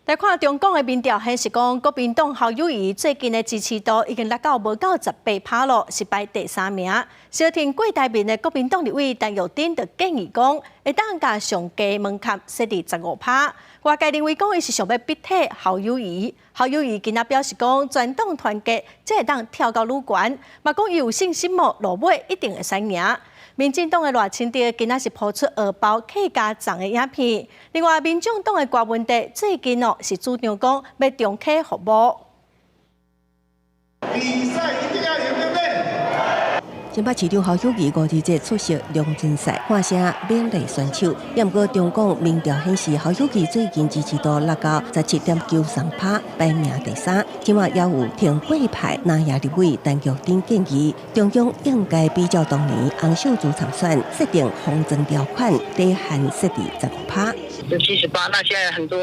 来看中共的民调显示，讲国民党侯友宜最近的支持度已经达到无到18%咯，是排第3名。小听过台面的国民党立委陈玉珍就建议讲，会当甲上低门槛设立15%。外界认为讲伊是想要逼退侯友宜。侯友宜今仔表示讲，全党团结，才会当跳到愈悬，嘛讲伊有信心哦，落尾一定会使赢。民进党的赖清德今仔是抛出荷包客家粽的影片。另外，民众党的郭文德最近是主张讲要重启服务。比赛一定要赢，对不对？新北市长侯友宜5日节出席量竞赛，喊声勉励选手。不过，中共民调显示，侯友宜最近支持度落到17.93%，排名第3。今晚也有挺贵派南亚立委陈玉珍建议，中央应该比较当年洪秀柱参选，设定方针条款，底限设定15%。78%，那现在很多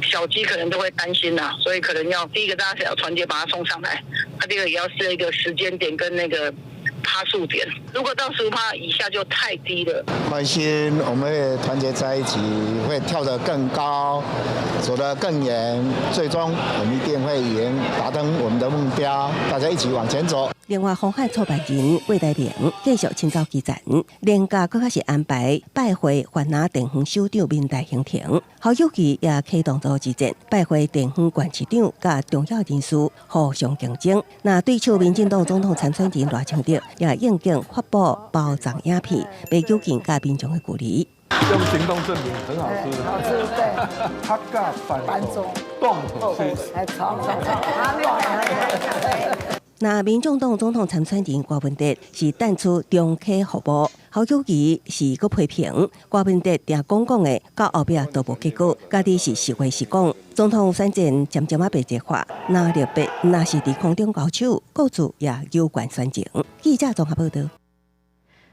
小鸡可能都会担心啦，所以可能要第一个大家要团结把它送上来，第二个也要设一个时间点跟那个趴数点，如果到15%以下就太低了。放心，我们会团结在一起，会跳得更高，走得更远，最终我们一定会赢，达成我们的目标，大家一起往前走。另外，红海创办人魏大明继续亲召基层，连假更加是安排拜会环南电园首长民代行庭，侯友宜也启动组之前拜会电园管市长甲重要人士互相竞争。那对手民进党总统参选人赖清德也应景发布包粽影片，被纠近甲民众的距离。用行动证明很好吃，好吃对。他嘎反走，动口吃，还炒。那民众党总统参选人郭文德是淡出中客服务，侯友宜是个批评郭文德定讲的，到后壁都无结果，家己是实话实讲。总统选战渐渐被弱化，那绿白那是伫空中交手，各自也有关选情。记者综合报道。